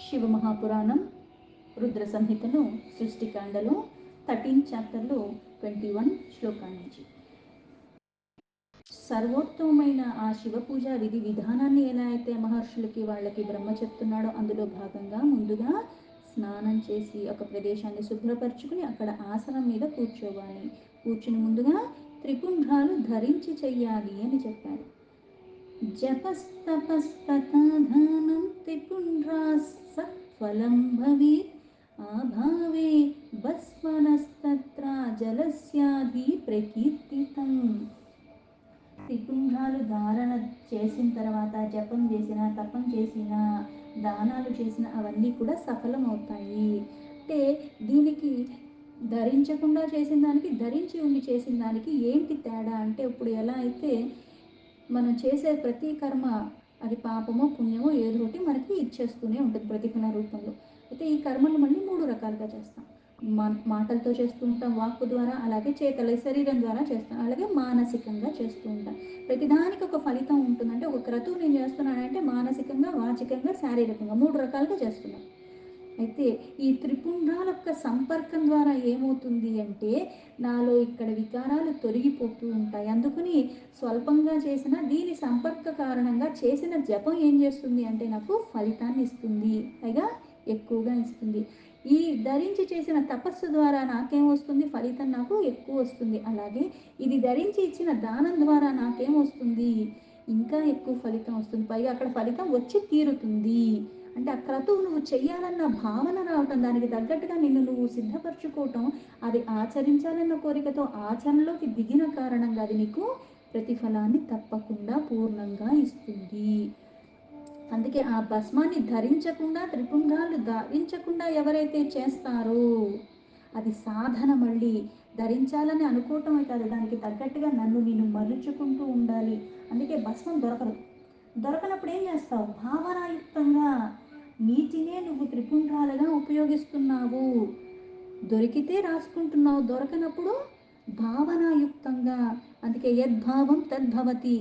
శివమహాపురాణం రుద్ర సంహితను సృష్టికాండలో 13 చాప్టర్లో 21 శ్లోకాల నుంచి సర్వోత్తమైన ఆ శివ పూజ విధి విధానాన్ని ఎలా అయితే మహర్షులకి వాళ్ళకి బ్రహ్మ చెప్తున్నాడో అందులో భాగంగా ముందుగా స్నానం చేసి ఒక ప్రదేశాన్ని శుభ్రపరచుకుని అక్కడ ఆసనం మీద కూర్చోవాలి. కూర్చుని ముందుగా త్రిపుండ్రాలు ధరించి చెయ్యాలి అని చెప్పారు. జపస్తపస్తథాధానం త్రిపుండ్రాసత్ఫలం భవేత్ ఆభావే భస్మనస్తత్ర జలస్యాధి ప్రకీర్తితం. త్రిపుండ్రాలు ధారణ చేసిన తర్వాత జపం చేసిన, తపం చేసిన, దానాలు చేసిన అవన్నీ కూడా సఫలం అవుతాయి. అంటే దీనికి ధరించకుండా చేసిన దానికి, ధరించి ఉండి చేసిన దానికి ఏంటి తేడా అంటే, ఇప్పుడు ఎలా అయితే మనం చేసే ప్రతి కర్మ అది పాపమో పుణ్యమో ఏదో ఒకటి మనకి ఇచ్చేస్తూనే ఉంటుంది ప్రతిఫల రూపంలో. అయితే ఈ కర్మలు మళ్ళీ 3 రకాలుగా చేస్తాం. మాటలతో చేస్తూ ఉంటాం, వాక్కు ద్వారా, అలాగే చేతల శరీరం ద్వారా చేస్తాం, అలాగే మానసికంగా చేస్తూ ఉంటాం. ప్రతిదానికి ఒక ఫలితం ఉంటుంది. అంటే ఒక క్రతువు నేను చేస్తున్నానంటే మానసికంగా, వాచికంగా, శారీరకంగా 3 రకాలుగా చేస్తున్నాను. అయితే ఈ త్రిపుండ్రాల యొక్క సంపర్కం ద్వారా ఏమవుతుంది అంటే నాలో ఇక్కడ వికారాలు తొలగిపోతూ ఉంటాయి. అందుకని స్వల్పంగా చేసిన దీని సంపర్క కారణంగా చేసిన జపం ఏం చేస్తుంది అంటే నాకు ఫలితాన్ని ఇస్తుంది, పైగా ఎక్కువగా ఇస్తుంది. ఈ ధరించి చేసిన తపస్సు ద్వారా నాకేమొస్తుంది, ఫలితం నాకు ఎక్కువ వస్తుంది. అలాగే ఇది ధరించి ఇచ్చిన దానం ద్వారా నాకేమొస్తుంది, ఇంకా ఎక్కువ ఫలితం వస్తుంది, పైగా అక్కడ ఫలితం వచ్చి తీరుతుంది. అంటే ఆ క్రతువు నువ్వు చెయ్యాలన్న భావన రావటం, దానికి తగ్గట్టుగా నిన్ను నువ్వు సిద్ధపరచుకోవటం, అది ఆచరించాలన్న కోరికతో ఆచరణలోకి దిగిన కారణంగా అది నీకు ప్రతిఫలాన్ని తప్పకుండా పూర్ణంగా ఇస్తుంది. అందుకే ఆ భస్మాన్ని ధరించకుండా, త్రిపుండ్రాలు ధరించకుండా ఎవరైతే చేస్తారో అది సాధన. మళ్ళీ ధరించాలని అనుకోవటమే కాదు, దానికి తగ్గట్టుగా నన్ను నేను మలుచుకుంటూ ఉండాలి. అందుకే భస్మం దొరకనప్పుడు ఏం చేస్తావు, భావనాయుక్తంగా నీటినే నువ్వు త్రిపుండ్రాలుగా ఉపయోగిస్తున్నావు. దొరికితే రాసుకుంటున్నావు, దొరకనప్పుడు భావనాయుక్తంగా. అందుకే యద్భావం తద్భవతి.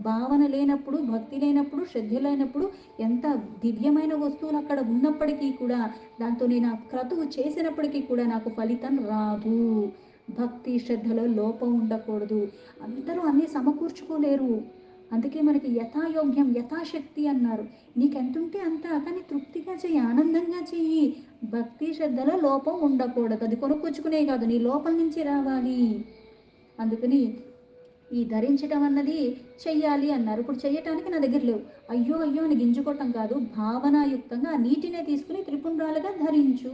భావన లేనప్పుడు, భక్తి లేనప్పుడు, శ్రద్ధ లేనప్పుడు ఎంత దివ్యమైన వస్తువులు అక్కడ ఉన్నప్పటికీ కూడా, దాంతో నేను ఆ క్రతువు చేసినప్పటికీ కూడా నాకు ఫలితం రాదు. భక్తి శ్రద్ధలో లోపం ఉండకూడదు. అందరూ అన్నీ సమకూర్చుకోలేరు. అందుకే మనకి యథాయోగ్యం యథాశక్తి అన్నారు. నీకు ఎంత ఉంటే అంత, కానీ తృప్తిగా చెయ్యి, ఆనందంగా చెయ్యి. భక్తి శ్రద్ధలో లోపం ఉండకూడదు. అది కొనుక్కొచ్చుకునే కాదు, నీ లోపల నుంచి రావాలి. అందుకని ఈ ధరించడం అన్నది చెయ్యాలి అన్నారు. ఇప్పుడు చెయ్యటానికి నా దగ్గర లేవు, అయ్యో అయ్యో అని గింజుకోవటం కాదు, భావనాయుక్తంగా ఆ నీటినే తీసుకుని త్రిపుండ్రాలుగా ధరించు.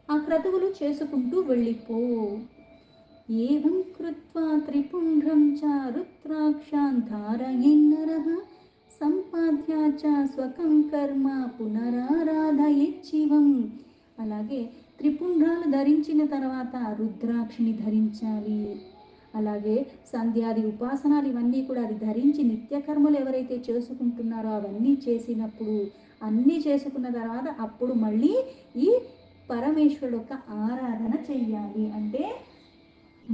ఆ క్రతువులు చేసుకుంటూ వెళ్ళిపో. ఏవం కృత్వా త్రిపుండ్రం చ రుద్రాక్షాన్ ధారయేన్నరః సంపాద్య చ స్వకం కర్మ పునరారాధయేచ్చివం. అలాగే త్రిపుండ్రాలు ధరించిన తర్వాత రుద్రాక్షిని ధరించాలి. అలాగే సంధ్యాది ఉపాసనాలు ఇవన్నీ కూడా అది ధరించి నిత్యకర్మలు ఎవరైతే చేసుకుంటున్నారో అవన్నీ చేసినప్పుడు, అన్నీ చేసుకున్న తర్వాత అప్పుడు మళ్ళీ ఈ పరమేశ్వరుడు యొక్క ఆరాధన చెయ్యాలి. అంటే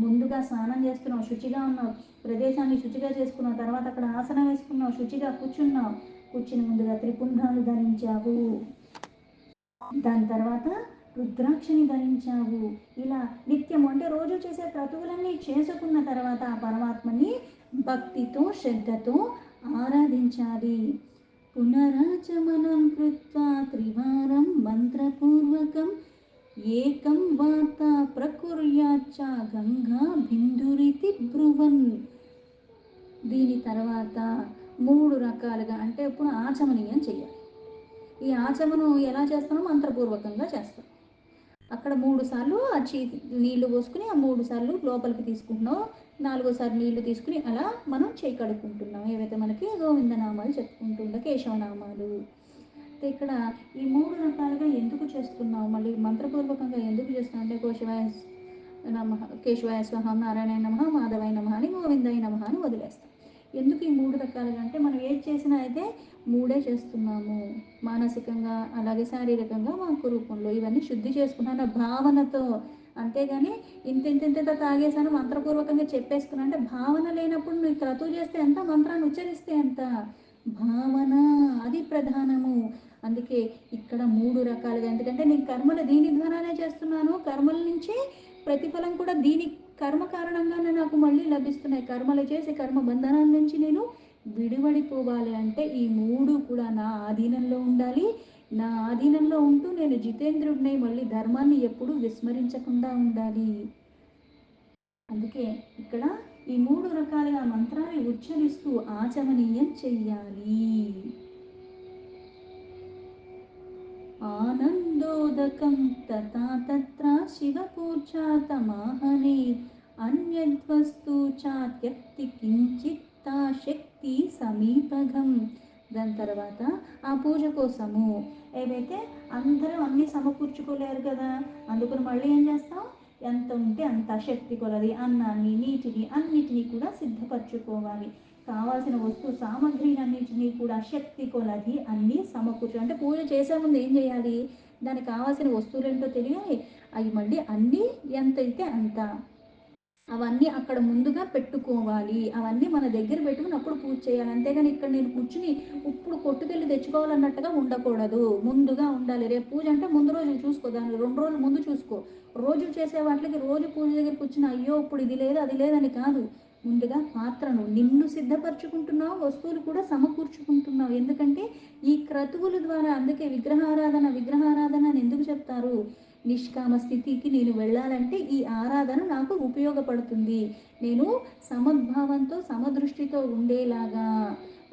ముందుగా స్నానం చేస్తున్నావు, శుచిగా ఉన్నావు, ప్రదేశాన్ని శుచిగా చేసుకున్నావు, తర్వాత అక్కడ ఆసనం వేసుకున్నావు, శుచిగా కూర్చున్నావు, కూర్చుని ముందుగా త్రిపుండ్రాలు ధరించావు, దాని తర్వాత రుద్రాక్షిని ధరించావు. ఇలా నిత్యం అంటే రోజు చేసే క్రతువులన్నీ చేసుకున్న తర్వాత ఆ పరమాత్మని భక్తితో శ్రద్ధతో ఆరాధించాలి. పునరాచమనం కృత్వా త్రివారం మంత్రపూర్వకం ఏకం వాత ప్రకుర్యాచ్చ గంగా బిందురితి బ్రువన్. దీని తర్వాత 3 రకాలుగా, అంటే ఇప్పుడు ఆచమనీయం చెయ్యాలి. ఈ ఆచమనం ఎలా చేస్తామో మంత్రపూర్వకంగా చేస్తాం. అక్కడ 3 సార్లు ఆ నీళ్లు పోసుకుని ఆ 3 సార్లు లోపలికి తీసుకుంటున్నాం, 4వసారి నీళ్లు తీసుకుని అలా మనం చేయి కడుక్కుంటున్నాం. ఏవైతే మనకి గోవిందనామాలు చెప్పుకుంటుండే కేశవనామాలు. ఇక్కడ ఈ 3 రకాలుగా ఎందుకు చేస్తున్నాం, మళ్ళీ మంత్రపూర్వకంగా ఎందుకు చేస్తున్నాం అంటే కోశవాయ నమః, కేశవాయ స్వహం, నారాయణాయ నమః, మాధవాయ నమః అని, గోవిందాయ నమః అని వదిలేస్తాం. ఎందుకు ఈ 3 రకాలుగా అంటే మనం ఏది చేసినా అయితే 3 చేస్తున్నాము, మానసికంగా అలాగే శారీరకంగా వాక్కు రూపంలో ఇవన్నీ శుద్ధి చేసుకున్నాను భావనతో. అంతేగాని ఇంత తాగేసాను మంత్రపూర్వకంగా చెప్పేసుకున్నా అంటే భావన లేనప్పుడు నువ్వు క్రతువు చేస్తే ఎంత, మంత్రాన్ని ఉచ్చరిస్తే ఎంత, భావన అది ప్రధానము. అందుకే అందుకే ఇక్కడ 3 రకాలుగా, ఎందుకంటే నేను కర్మలు దీని ద్వారానే చేస్తున్నాను. కర్మల నుంచి ప్రతిఫలం కూడా దీని కర్మ కారణంగానే నాకు మళ్ళీ లభిస్తున్నాయి. కర్మలు చేసి కర్మ బంధనాల నుంచి నేను విడివడిపోవాలి అంటే ఈ 3 కూడా నా ఆధీనంలో ఉండాలి. నా ఆధీనంలో ఉంటూ నేను జితేంద్రుడినై మళ్ళీ ధర్మాన్ని ఎప్పుడూ విస్మరించకుండా ఉండాలి. అందుకే ఇక్కడ ఈ 3 రకాలుగా మంత్రాన్ని ఉచ్చరిస్తూ ఆచమనీయం చెయ్యాలి. ఆనందోదకం తథా తత్ర శివపూజాతమాహనే అన్యద్వస్తు చాత్యక్తి కించిత్తా శక్తి సమీపగం. దాని తర్వాత ఆ పూజ కోసము ఏవైతే అందరూ అన్నీ సమకూర్చుకోలేరు కదా, అందుకని మళ్ళీ ఏం చేస్తాం, ఎంత ఉంటే అంత శక్తి కొలది అన్నాన్ని నీటిని అన్నిటినీ కూడా సిద్ధపరచుకోవాలి. కావాల్సిన వస్తు సామగ్రిలన్నింటినీ కూడా శక్తి కొలది అన్నీ సమకూర్చు. అంటే పూజ చేసే ముందు ఏం చేయాలి, దానికి కావాల్సిన వస్తువులు ఏంటో తెలియాలి. అవి మళ్ళీ అన్నీ ఎంతైతే అంత అవన్నీ అక్కడ ముందుగా పెట్టుకోవాలి. అవన్నీ మన దగ్గర పెట్టుకుని అప్పుడు పూజ చేయాలి. అంతేగాని ఇక్కడ నేను కూర్చుని ఇప్పుడు కొట్టుకెళ్ళి తెచ్చుకోవాలన్నట్టుగా ఉండకూడదు. ముందుగా ఉండాలి. రేపు పూజ అంటే ముందు రోజు చూసుకో, దాన్ని 2 రోజులు ముందు చూసుకో. రోజు చేసే వాటికి రోజు పూజ దగ్గర కూర్చుని అయ్యో ఇప్పుడు ఇది లేదు అది లేదని కాదు. ముందుగా పాత్రను నిన్ను సిద్ధపరచుకుంటున్నావు, వస్తువులు కూడా సమకూర్చుకుంటున్నావు. ఎందుకంటే ఈ క్రతువుల ద్వారా, అందుకే విగ్రహారాధన అని ఎందుకు చెప్తారు, నిష్కామ స్థితికి నేను వెళ్ళాలంటే ఈ ఆరాధన నాకు ఉపయోగపడుతుంది. నేను సమద్భావంతో సమదృష్టితో ఉండేలాగా,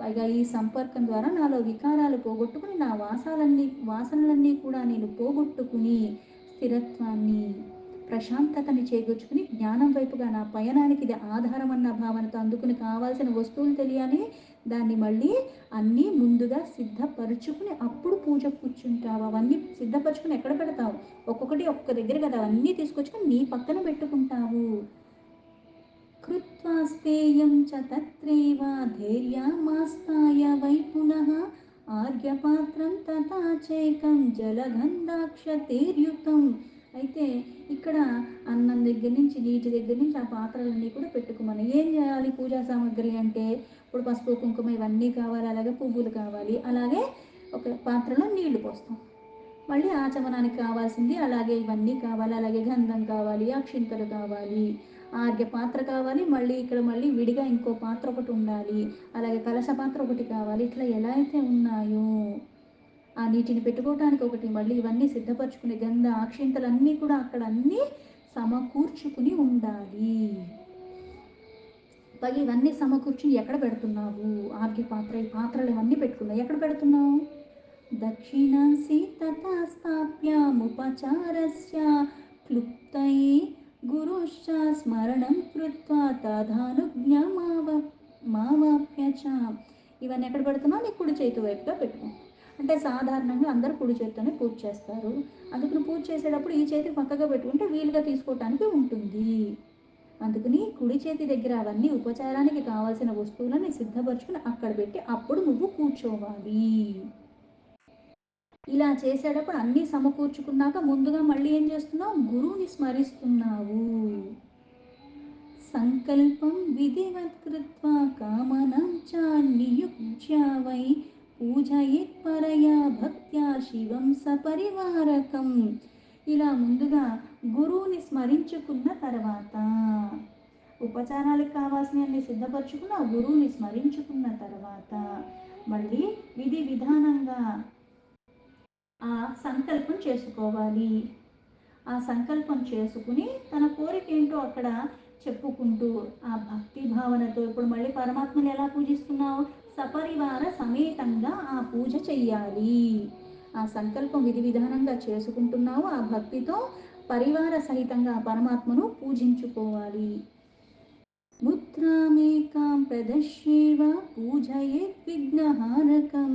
పైగా ఈ సంపర్కం ద్వారా నాలో వికారాలు పోగొట్టుకుని నా వాసనలన్నీ కూడా నేను పోగొట్టుకుని స్థిరత్వాన్ని ప్రశాంతతని చేకూర్చుకుని జ్ఞానం వైపుగా నా పయనానికి ఇది ఆధారం అన్న భావనతో అందుకుని కావాల్సిన వస్తువులు తెలియాలి. దాన్ని మళ్ళీ అన్నీ ముందుగా సిద్ధపరుచుకుని అప్పుడు పూజ కూర్చుంటావు. అవన్నీ సిద్ధపరచుకుని ఎక్కడ పెడతావు, ఒక్కొక్కటి ఒక్క దగ్గర కదా, అవన్నీ తీసుకొచ్చుకొని నీ పక్కన పెట్టుకుంటావు. కృత్వాస్తేయం చ తత్రేవ ధైర్యమాస్తాయ వై పునః ఆర్ఘ్యపాత్రం తథా చైకం జలగంధాక్షతేర్యుతం. అయితే ఇక్కడ అన్నం దగ్గర నుంచి నీటి దగ్గర నుంచి ఆ పాత్రలన్నీ కూడా పెట్టుకోమని. ఏం చేయాలి పూజా సామాగ్రి అంటే, ఇప్పుడు పసుపు కుంకుమ ఇవన్నీ కావాలి, అలాగే పువ్వులు కావాలి, అలాగే ఒక పాత్రలో నీళ్లు పోస్తాం. మళ్ళీ ఆచమనానికి కావాల్సింది అలాగే ఇవన్నీ కావాలి, అలాగే గంధం కావాలి, అక్షింతలు కావాలి, ఆర్ఘ్య పాత్ర కావాలి, మళ్ళీ విడిగా ఇంకో పాత్ర ఒకటి ఉండాలి, అలాగే కలశ పాత్ర ఒకటి కావాలి. ఇట్లా ఎలా అయితే ఉన్నాయో ఆ నీటిని పెట్టుకోవటానికి ఒకటి, మళ్ళీ ఇవన్నీ సిద్ధపరచుకునే గంధ అక్షింతలు అన్నీ కూడా అక్కడ అన్నీ సమకూర్చుకుని ఉండాలి. పైగా ఇవన్నీ సమకూర్చుని ఎక్కడ పెడుతున్నావు, ఆర్ఘ్య పాత్ర ఈ పాత్రలు ఇవన్నీ పెట్టుకున్నావు, ఎక్కడ పెడుతున్నావు, దక్షిణాంసి తథా స్థాప్యాముపచారస్య క్లుప్తయే గురుశ్చ స్మరణం కృత్వా తథానుజ్ఞమావాప్య చ. ఇవన్నీ ఎక్కడ పెడుతున్నావు, నీ కుడి చేతి వైపుగా పెట్టుకో. అంటే సాధారణంగా అందరూ కుడి చేతితోనే పూజ చేస్తారు. అందుకని పూజ చేసేటప్పుడు ఈ చేతి పక్కగా పెట్టుకుంటే వీలుగా తీసుకోవటానికి ఉంటుంది. అందుకని కుడి చేతి దగ్గర అవన్నీ ఉపచారానికి కావాల్సిన వస్తువులని సిద్ధపరచుకుని అక్కడ పెట్టి అప్పుడు నువ్వు కూర్చోవాలి. ఇలా చేసేటప్పుడు అన్నీ సమకూర్చుకున్నాక ముందుగా మళ్ళీ ఏం చేస్తున్నావు, గురువుని స్మరిస్తున్నావు. సంకల్పం విధివత్ కృత్వా కామనాం చ నియుజ్య వై పూజయేత్ పరయా భక్త్యా శివం సపరివారకం. ఇలా ముందుగా గురువుని స్మరించుకున్న తర్వాత, ఉపచారాలకు కావాల్సినవన్నీ సిద్ధపరచుకున్న గురువుని స్మరించుకున్న తర్వాత మళ్ళీ విధి విధానంగా ఆ సంకల్పం చేసుకోవాలి. ఆ సంకల్పం చేసుకుని తన కోరిక ఏంటో అక్కడ చెప్పుకుంటూ ఆ భక్తి భావనతో, ఇప్పుడు మళ్ళీ పరమాత్మని ఎలా పూజిస్తున్నావు, సపరివార సమేతంగా ఆ పూజ చెయ్యాలి. ఆ సంకల్పం విధి విధానంగా చేసుకుంటున్నావు, ఆ భక్తితో పరివార సహితంగా పరమాత్మను పూజించుకోవాలి. ముద్రామేకాం ప్రదశ్యేవ పూజయేత్ విఘ్నహారకం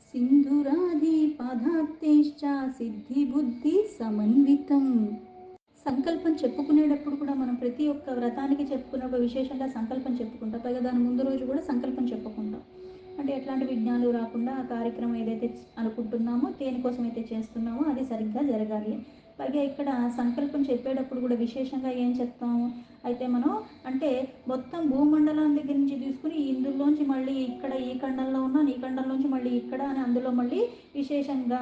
సింధురాధి పదార్థేశ్చ సిద్ధి బుద్ధి సమన్వితం. సంకల్పం చెప్పుకునేటప్పుడు కూడా మనం ప్రతి ఒక్క వ్రతానికి చెప్పుకున్నప్పుడు విశేషంగా సంకల్పం చెప్పుకుంటాం. పైగా దాని ముందు రోజు కూడా సంకల్పం చెప్పుకుంటాం. అంటే ఎట్లాంటి విఘ్నాలు రాకుండా ఆ కార్యక్రమం ఏదైతే అనుకుంటున్నామో, దేనికోసం అయితే చేస్తున్నామో అది సరిగ్గా జరగాలి. పైగా ఇక్కడ సంకల్పం చెప్పేటప్పుడు కూడా విశేషంగా ఏం చెప్తాం అయితే మనం అంటే మొత్తం భూమండలం దగ్గర నుంచి తీసుకుని ఇందులోంచి మళ్ళీ ఇక్కడ ఈ ఖండంలో ఉన్నాను ఈ ఖండంలోంచి మళ్ళీ ఇక్కడ అని అందులో మళ్ళీ విశేషంగా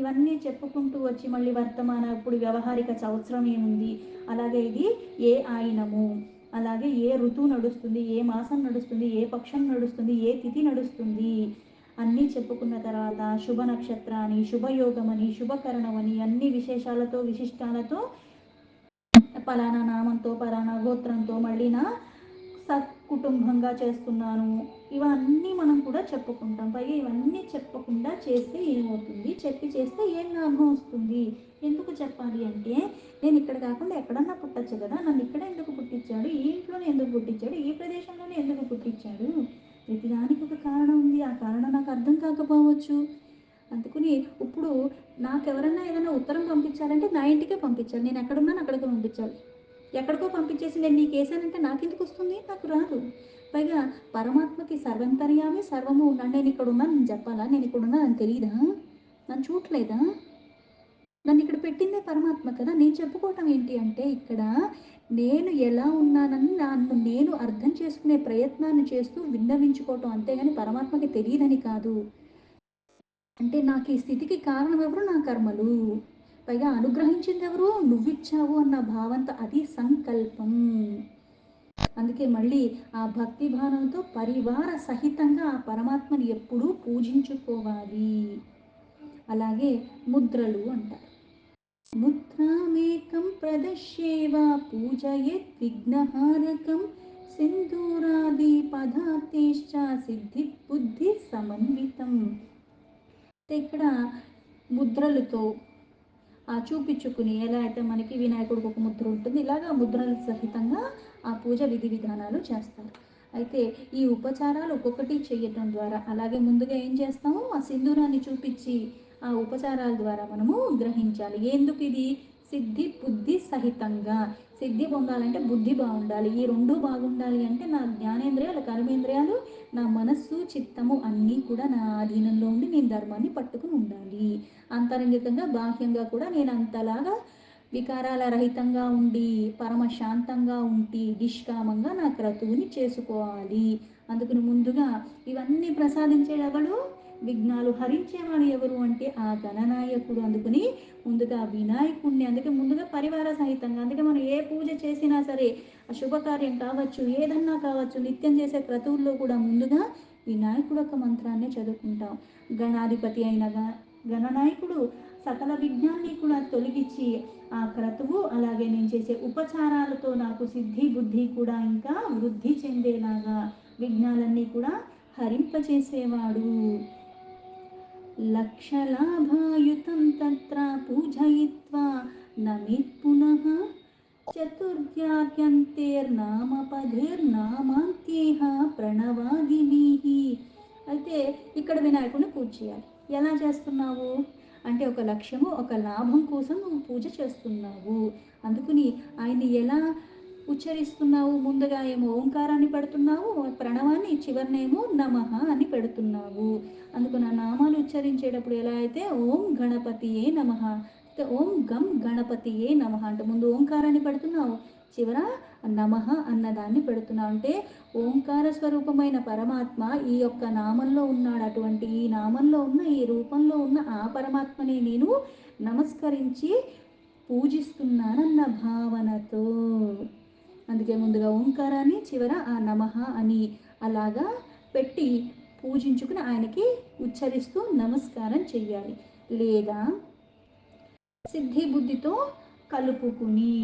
ఇవన్నీ చెప్పుకుంటూ వచ్చి మళ్ళీ వర్తమాన ఇప్పుడు వ్యవహారిక సంవత్సరం ఏముంది, అలాగే ఇది ఏ ఆయనము, అలాగే ఏ ఋతువు నడుస్తుంది, ఏ మాసం నడుస్తుంది, ఏ పక్షం నడుస్తుంది, ఏ తిథి నడుస్తుంది అన్నీ చెప్పుకున్న తర్వాత శుభ నక్షత్రాన్ని, శుభయోగమని, శుభకరణమని అన్ని విశేషాలతో విశిష్టాలతో పలానా నామంతో పలానా గోత్రంతో మళ్ళీ నా సత్కుటుంబంగా చేస్తున్నాను ఇవన్నీ మనం కూడా చెప్పుకుంటాం. పైగా ఇవన్నీ చెప్పకుండా చేస్తే ఏమవుతుంది, చెప్పి చేస్తే ఏం లాభం వస్తుంది, ఎందుకు చెప్పాలి అంటే నేను ఇక్కడ కాకుండా ఎక్కడన్నా పుట్టచ్చు కదా, నన్ను ఇక్కడ ఎందుకు పుట్టించాడు, ఈ ఇంట్లోనే ఎందుకు పుట్టించాడు, ఈ ప్రదేశంలోనే ఎందుకు పుట్టించాడు, ప్రతిదానికి ఒక కారణం ఉంది. ఆ కారణం నాకు అర్థం కాకపోవచ్చు. అందుకని ఇప్పుడు నాకెవరన్నా ఏదైనా ఉత్తరం పంపించాలంటే నా ఇంటికే పంపించాలి, నేను ఎక్కడున్నాను అక్కడికి పంపించాలి. ఎక్కడికో పంపించేసి నేను నీకు వేసానంటే నాకెందుకు వస్తుంది, నాకు రాదు. పైగా పరమాత్మకి సర్వంతర్యామి సర్వము ఉన్నాను, నేను ఇక్కడ ఉన్నాను నేను చెప్పాలా, నేను ఇక్కడ ఉన్నా అని తెలియదా, నన్ను చూడలేదా, నన్ను ఇక్కడ పెట్టిందే పరమాత్మ కదా. నేను చెప్పుకోవటం ఏంటి అంటే ఇక్కడ నేను ఎలా ఉన్నానని నన్ను నేను అర్థం చేసుకునే ప్రయత్నాన్ని చేస్తూ విన్నవించుకోవటం, అంతేగాని పరమాత్మకి తెలియదని కాదు. అంటే నాకు ఈ స్థితికి కారణం ఎవరు, నా కర్మలు. పైగా అనుగ్రహించింది ఎవరు, నువ్విచ్చావు అన్న భావంతో, అది సంకల్పం. అందుకే మళ్ళీ ఆ భక్తి భావంతో పరివార సహితంగా ఆ పరమాత్మని ఎప్పుడూ పూజించుకోవాలి. అలాగే ముద్రలు అంటారు. ముద్రామేకం ప్రదశ్యేవ పూజయేత్ విఘ్నహారకం సింధూరాది పదార్థేశ్చ సిద్ధి బుద్ధి సమన్వితం. ఇక్కడ ముద్రలతో చూపించుకుని ఎలా అయితే మనకి వినాయకుడికి ఒక ముద్ర ఉంటుంది, ఇలాగా ముద్రల సహితంగా ఆ పూజ విధి విధానాలు చేస్తారు. అయితే ఈ ఉపచారాలు ఒక్కొక్కటి చేయటం ద్వారా, అలాగే ముందుగా ఏం చేస్తాము, ఆ సింధూరాన్ని చూపించి ఆ ఉపచారాల ద్వారా మనము గ్రహించాలి. ఎందుకు ఇది సిద్ధి బుద్ధి సహితంగా, సిద్ధి పొందాలంటే బుద్ధి బాగుండాలి, ఈ రెండు బాగుండాలి అంటే నా జ్ఞానేంద్రియాలు కర్మేంద్రియాలు నా మనస్సు చిత్తము అన్నీ కూడా నా ఆధీనంలో ఉండి నేను ధర్మాన్ని పట్టుకుని ఉండాలి. అంతరంగికంగా బాహ్యంగా కూడా నేను అంతలాగా వికారాల రహితంగా ఉండి పరమశాంతంగా ఉండి నిష్కామంగా నా క్రతువుని చేసుకోవాలి. అందుకని ముందుగా ఇవన్నీ ప్రసాదించేవాడు, విఘ్నాలు హరించేవాడు ఎవరు అంటే ఆ గణనాయకుడు. అందుకని ముందుగా వినాయకుడిని, అందుకే ముందుగా పరివార సహితంగా, అందుకే మనం ఏ పూజ చేసినా సరే, ఆ శుభకార్యం కావచ్చు ఏదన్నా కావచ్చు, నిత్యం చేసే క్రతువుల్లో కూడా ముందుగా వినాయకుడు ఒక మంత్రాన్ని చదువుకుంటాం. గణాధిపతి అయిన గణనాయకుడు సకల విజ్ఞాన్ని కూడా తొలగించి ఆ క్రతువు అలాగే నేను చేసే ఉపచారాలతో నాకు సిద్ధి బుద్ధి కూడా ఇంకా వృద్ధి చెందేలాగా విఘ్నాలన్నీ కూడా హరింపచేసేవాడు. లక్షలాభాయుతం తత్ర పూజయిత్వా నమిత్ పునః చతుర్థ్యాఖ్యంతేర్నామపదేర్నామాంత్యేహ ప్రణవాదిభిః. అయితే ఇక్కడ వినాయకుడిని పూజ చేయాలి. ఎలా చేస్తున్నావు అంటే ఒక లక్ష్యము ఒక లాభం కోసం నువ్వు పూజ చేస్తున్నావు. అందుకని ఆయన్ని ఎలా ఉచ్చరిస్తున్నావు, ముందుగా ఏమో ఓంకారాన్ని పెడుతున్నావు, ప్రణవాన్ని చివరినేమో నమః అని పెడుతున్నావు. అందుకని ఆ నామాలు ఉచ్చరించేటప్పుడు ఎలా అయితే ఓం గణపతియే నమః, ఓం గం గణపతియే నమః అంటే ముందు ఓంకారాన్ని పెడుతున్నావు, చివర నమః అన్నదాన్ని పెడుతున్నావు. అంటే ఓంకార స్వరూపమైన పరమాత్మ ఈ యొక్క నామంలో ఉన్నాడు. అటువంటి ఈ నామంలో ఉన్న ఈ రూపంలో ఉన్న ఆ పరమాత్మని నేను నమస్కరించి పూజిస్తున్నానన్న భావనతో, అందుకే ముందుగా ఓంకారాన్ని చివర ఆ నమః అని అలాగా పెట్టి పూజించుకుని ఆయనకి ఉచ్చరిస్తూ నమస్కారం చెయ్యాలి. లేదా సిద్ధి బుద్ధితో కలుపుకుని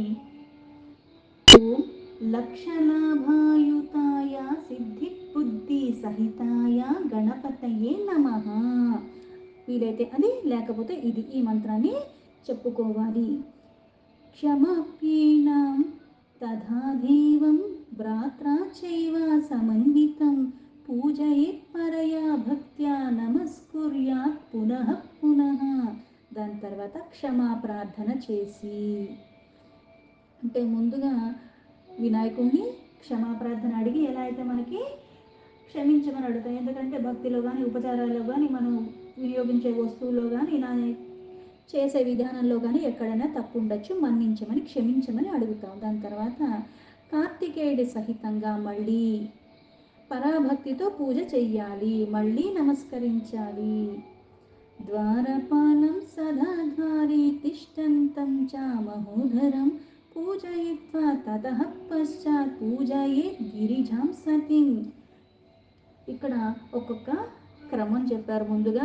ఓం లక్షలాభాయుతాయ సిద్ధి బుద్ధి సహితాయ గణపతయే నమః, వీలైతే అది లేకపోతే ఇది, ఈ మంత్రాన్ని చెప్పుకోవాలి. క్షమాప్యేనాం తథా దేవం భ్రాత్రా చైవ సమన్వితం పూజయేత్ పరయా భక్త్యా నమస్కుర్యాత్ పునః పునః. దాని తర్వాత క్షమా ప్రార్థన చేసి, అంటే ముందుగా వినాయకుడిని క్షమాప్రార్థన అడిగి ఎలా అయితే మనకి క్షమించమని అడుగుతాం. ఎందుకంటే భక్తిలో కానీ ఉపచారాల్లో కానీ మనం వినియోగించే వస్తువుల్లో కానీ చేసే విధానంలో కానీ ఎక్కడైనా తప్పు ఉండొచ్చు, మన్నించమని క్షమించమని అడుగుతాం. దాని తర్వాత కార్తికేయుడి సహితంగా మళ్ళీ పరాభక్తితో పూజ చెయ్యాలి, మళ్ళీ నమస్కరించాలి. ద్వారపాలం సదాధారి తిష్టంతం చ మహోదరం పూజయిత్వా తతః పశ్చాత్ పూజయేత్ గిరిజాం సతిం. ఇక్కడ ఒక్కొక్క క్రమం చెప్పారు. ముందుగా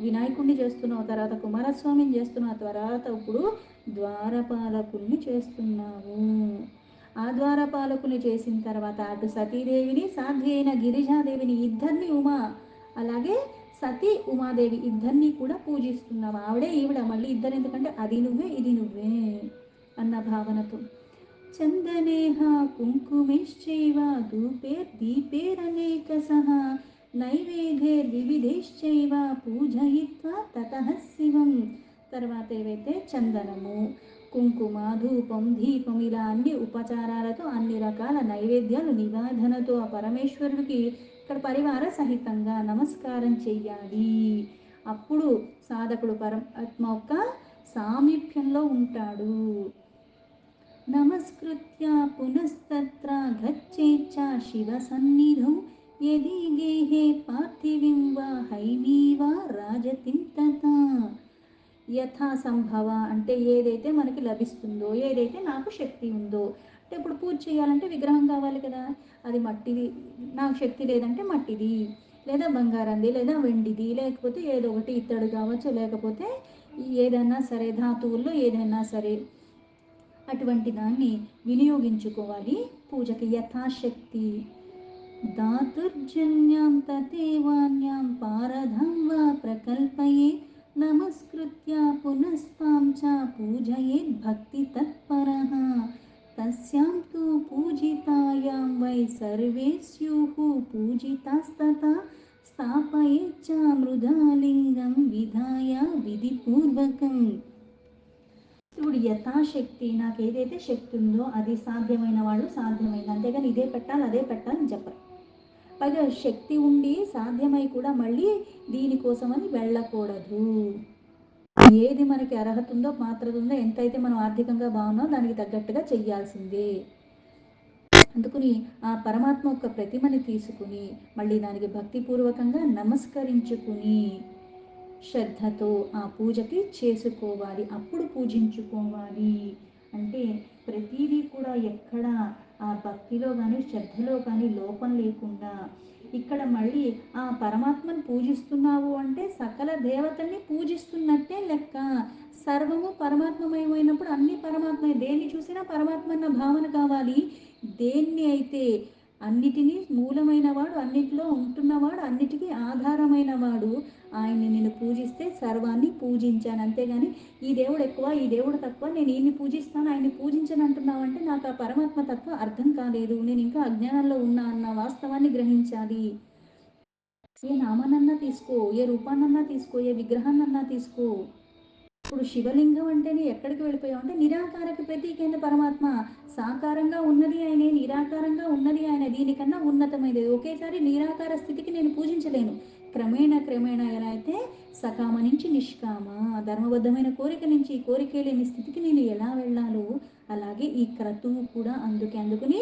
వినాయకుడిని చేస్తున్నావు, తర్వాత కుమారస్వామిని చేస్తున్నావు, తర్వాత ఇప్పుడు ద్వారపాలకుల్ని చేస్తున్నావు. ఆ ద్వారపాలకుని చేసిన తర్వాత అటు సతీదేవిని, సాధ్వి అయిన గిరిజాదేవిని ఇద్దరిని అలాగే సతీ ఉమాదేవి ఇద్దరిని కూడా పూజిస్తున్నావు. ఆవిడే ఈవిడ, మళ్ళీ ఇద్దరు ఎందుకంటే అది నువ్వే ఇది నువ్వే అన్న భావనతో. చందనేహ కుంకుమైశ్చైవ ధూపైర్దీపైరనేకశః నైవేద్యైర్వివిధైశ్చైవ పూజయిత్వా తతః శివం. తర్వాత ఏవైతే చందనము, కుంకుమ, ధూపం, దీపం ఇలా అన్ని ఉపచారాలతో అన్ని రకాల నైవేద్యాలు నివేదనతో ఆ పరమేశ్వరుడికి ఇక్కడ పరివార సహితంగా నమస్కారం చెయ్యాలి. అప్పుడు సాధకుడు పరమాత్మ యొక్క సామీప్యంలో ఉంటాడు. నమస్కృత్య పునస్తత్ర గచ్చేచ్చ శివ సన్నిధౌ యది గేహే పార్థివిం వా హైమీ వా రాజతిం తథా. యథా సంభవ అంటే ఏదైతే మనకి లభిస్తుందో, ఏదైతే నాకు శక్తి ఉందో. అంటే ఇప్పుడు పూజ చేయాలంటే విగ్రహం కావాలి కదా, అది మట్టిది, నాకు శక్తి లేదంటే మట్టిది, లేదా బంగారంది, లేదా వెండిది, లేకపోతే ఏదో ఒకటి ఇత్తడి కావచ్చు, లేకపోతే ఏదైనా సరే ధాతువుల్లో ఏదైనా సరే అటువంటి దాన్ని వినియోగించుకోవాలి పూజకి యథాశక్తి. దాతుర్జన్యాం తదేవాన్యాం పారధాం వా ప్రకల్పయే నమస్కృత్య పునస్తాం చ పూజయేత్ భక్తి తత్పరః తస్యాం తు పూజితాయాం వై సర్వే స్యుః పూజితాస్తథా స్థాపయేచ్చ మృదాలింగం విధాయ విధిపూర్వకం. ఇప్పుడు యథాశక్తి నాకు ఏదైతే శక్తి ఉందో అది సాధ్యమైన వాళ్ళు సాధ్యమైంది, అంతేగాని ఇదే పెట్టాలి అదే పెట్టాలని చెప్పరు. పైగా శక్తి ఉండి సాధ్యమై కూడా మళ్ళీ దీనికోసమని వెళ్ళకూడదు. ఏది మనకి అర్హత ఉందో, పాత్రత ఉందో, ఎంతైతే మనం ఆర్థికంగా బాగున్నో దానికి తగ్గట్టుగా చెయ్యాల్సిందే. అందుకుని ఆ పరమాత్మ యొక్క ప్రతిమని తీసుకుని మళ్ళీ దానికి భక్తిపూర్వకంగా నమస్కరించుకుని శ్రద్ధతో ఆ పూజకి చేసుకోవాలి, అప్పుడు పూజించుకోవాలి. అంటే ప్రతిదీ కూడా ఎక్కడ ఆ భక్తిలో కానీ శ్రద్ధలో కానీ లోపం లేకుండా. ఇక్కడ మళ్ళీ ఆ పరమాత్మను పూజిస్తున్నావు అంటే సకల దేవతల్ని పూజిస్తున్నట్టే లెక్క. సర్వము పరమాత్మమయమైనప్పుడు అన్ని పరమాత్మ, దేన్ని చూసినా పరమాత్మ అన్న భావన కావాలి. దేన్ని అయితే అన్నిటినీ మూలమైన వాడు, అన్నిటిలో ఉంటున్నవాడు, అన్నిటికీ ఆధారమైన వాడు, ఆయన్ని నేను పూజిస్తే సర్వాన్ని పూజించాను. అంతేగాని ఈ దేవుడు ఎక్కువ ఈ దేవుడు తక్కువ, నేను ఈయన్ని పూజిస్తాను ఆయన్ని పూజించను అంటున్నావు అంటే నాకు ఆ పరమాత్మ తత్వం అర్థం కాలేదు, నేను ఇంకా అజ్ఞానంలో ఉన్నా అన్న వాస్తవాన్ని గ్రహించాలి. ఏ నామానన్నా తీసుకో, ఏ రూపాన్నన్నా తీసుకో, ఏ విగ్రహాన్నన్నా తీసుకో. ఇప్పుడు శివలింగం అంటేనే ఎక్కడికి వెళ్ళిపోయావు అంటే నిరాకారకి ప్రతీకైన పరమాత్మ. సాకారంగా ఉన్నది ఆయనే, నిరాకారంగా ఉన్నది ఆయన, దీనికన్నా ఉన్నతమైనది. ఒకేసారి నిరాకార స్థితికి నేను పూజించలేను. క్రమేణా క్రమేణా ఎలా అయితే సకామ నుంచి నిష్కామ, ధర్మబద్ధమైన కోరిక నుంచి కోరిక లేని స్థితికి నేను ఎలా వెళ్ళాలో అలాగే ఈ క్రతువు కూడా. అందుకుని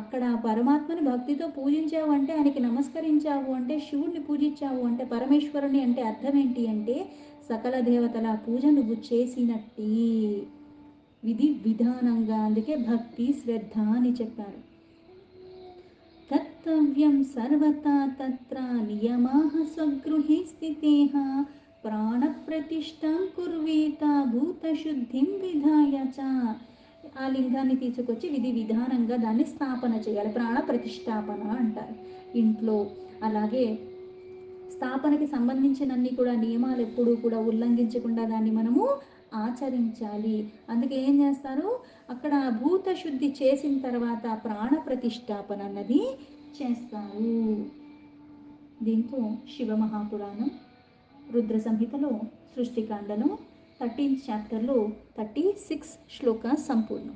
అక్కడ పరమాత్మని భక్తితో పూజించావు అంటే, ఆయనకి నమస్కరించావు అంటే, శివుణ్ణి పూజించావు అంటే, పరమేశ్వరుని అంటే అర్థం ఏంటి అంటే సకల దేవతల పూజ నువ్వు చేసినట్టి విధి విధానంగా. అందుకే భక్తి శ్రద్ధ అని చెప్పారు. కర్తవ్యం సర్వతా తత్ర నియమాః స్వగృహే స్థితేః ప్రాణప్రతిష్ఠాం కుర్వీత భూతశుద్ధిం విధాయ చ. ఆ లింగాన్ని తీసుకొచ్చి విధి విధానంగా దాన్ని స్థాపన చేయాలి, ప్రాణ ప్రతిష్టాపన అంటారు ఇంట్లో. అలాగే స్థాపనకి సంబంధించినన్ని కూడా నియమాలు ఎప్పుడూ కూడా ఉల్లంఘించకుండా దాన్ని మనము ఆచరించాలి. అందుకే ఏం చేస్తారు, అక్కడ భూత శుద్ధి చేసిన తర్వాత ప్రాణ ప్రతిష్టాపన అన్నది చేస్తారు. దీంతో శివమహాపురాణం రుద్ర సంహితలో సృష్టికాండలో 13th చాప్టర్లో 36 శ్లోక సంపూర్ణం.